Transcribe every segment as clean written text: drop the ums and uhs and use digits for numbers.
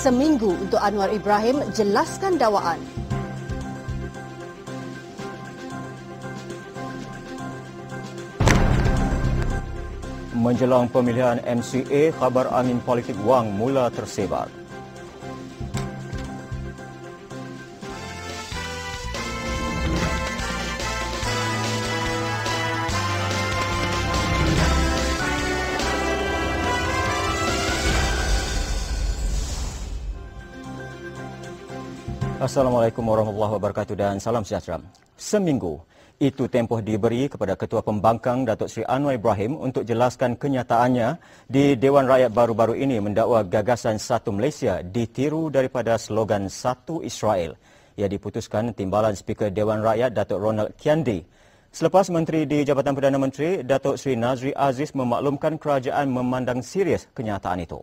seminggu untuk Anwar Ibrahim jelaskan dakwaan. Menjelang pemilihan MCA, khabar angin politik wang mula tersebar. Assalamualaikum warahmatullahi wabarakatuh dan salam sejahtera. Seminggu itu tempoh diberi kepada Ketua Pembangkang Datuk Seri Anwar Ibrahim untuk jelaskan kenyataannya di Dewan Rakyat baru-baru ini mendakwa gagasan Satu Malaysia ditiru daripada slogan Satu Israel. Ia diputuskan Timbalan Speaker Dewan Rakyat Datuk Ronald Kiandi. Selepas Menteri di Jabatan Perdana Menteri Datuk Seri Nazri Aziz memaklumkan kerajaan memandang serius kenyataan itu.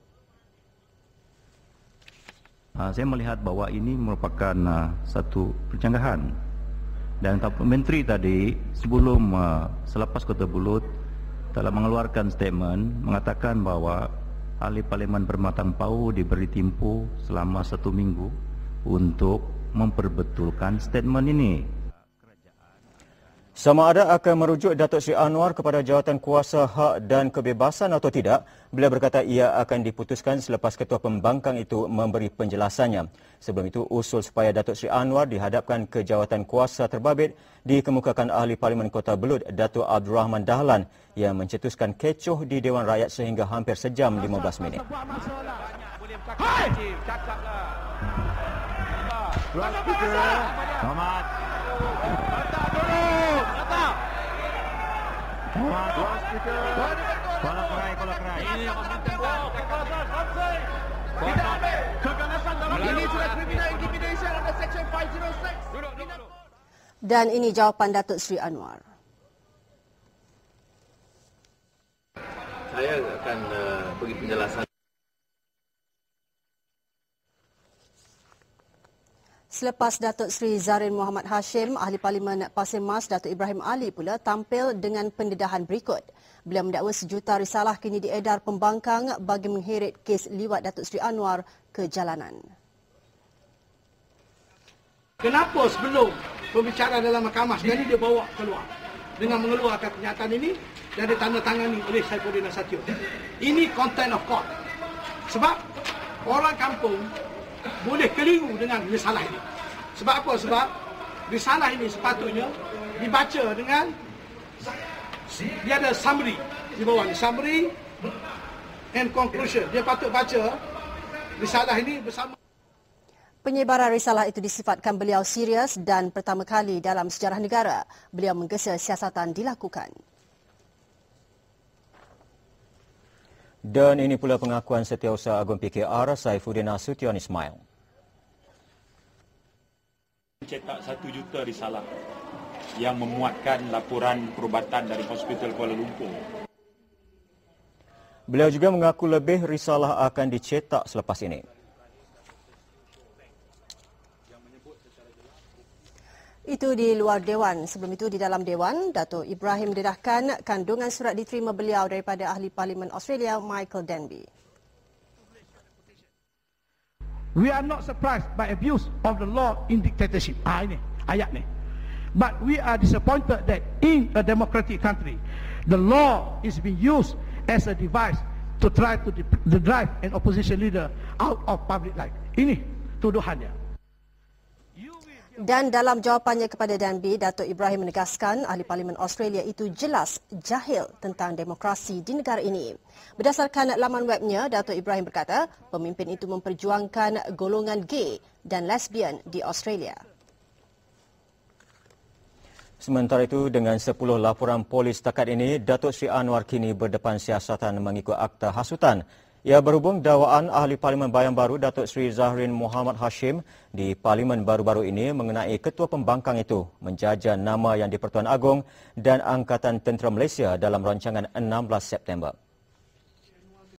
Saya melihat bahawa ini merupakan satu percanggahan dan Menteri tadi sebelum selepas Kota Bulut telah mengeluarkan statement mengatakan bahawa ahli Parlimen Permatang Pau diberi tempoh selama 1 minggu untuk memperbetulkan statement ini. Sama ada akan merujuk Datuk Seri Anwar kepada jawatan kuasa hak dan kebebasan atau tidak, beliau berkata ia akan diputuskan selepas Ketua Pembangkang itu memberi penjelasannya. Sebelum itu, usul supaya Datuk Seri Anwar dihadapkan ke jawatan kuasa terbabit dikemukakan Ahli Parlimen Kota Belud, Datuk Abdul Rahman Dahlan yang mencetuskan kecoh di Dewan Rakyat sehingga hampir sejam 15 minit. Dan ini jawapan Datuk Seri Anwar. Saya akan bagi penjelasan. Selepas Datuk Seri Zarin Muhammad Hashim, Ahli Parlimen Pasir Mas Datuk Ibrahim Ali pula tampil dengan pendedahan berikut. Beliau mendakwa sejuta risalah kini diedar pembangkang bagi mengheret kes liwat Datuk Seri Anwar ke jalanan. Kenapa sebelum pembicaraan dalam mahkamah sekali dia bawa keluar dengan mengeluarkan kenyataan ini dan ditandatangani oleh Saifuddin Nasution. Ini contempt of court. Sebab orang kampung boleh keliru dengan risalah ini. Sebab apa? Sebab risalah ini sepatutnya dibaca dengan dia ada summary di bawah ni, summary and conclusion. Dia patut baca risalah ini bersama. Penyebaran risalah itu disifatkan beliau serius dan pertama kali dalam sejarah negara beliau menggesa siasatan dilakukan. Dan ini pula pengakuan Setiausaha Agung PKR Saifuddin Nasution Ismail. Cetak 1 juta risalah yang memuatkan laporan perubatan dari Hospital Kuala Lumpur. Beliau juga mengaku lebih risalah akan dicetak selepas ini. Itu di luar Dewan. Sebelum itu di dalam Dewan, Datuk Ibrahim mendedahkan kandungan surat diterima beliau daripada Ahli Parlimen Australia Michael Denby. We are not surprised by abuse of the law in dictatorship. Ini ayat ni. But we are disappointed that in a democratic country, the law is being used as a device to try to drive an opposition leader out of public life. Ini tuduhannya. Dan dalam jawapannya kepada Denby, Datuk Ibrahim menegaskan Ahli Parlimen Australia itu jelas jahil tentang demokrasi di negara ini. Berdasarkan laman webnya, Datuk Ibrahim berkata pemimpin itu memperjuangkan golongan gay dan lesbian di Australia. Sementara itu, dengan 10 laporan polis setakat ini, Datuk Seri Anwar kini berdepan siasatan mengikut akta hasutan. Ia berhubung dakwaan Ahli Parlimen Bayan Baru Datuk Seri Zarin Muhammad Hashim di Parlimen baru-baru ini mengenai Ketua Pembangkang itu menjaja nama yang di-Pertuan Agong dan Angkatan Tentera Malaysia dalam rancangan 16 September.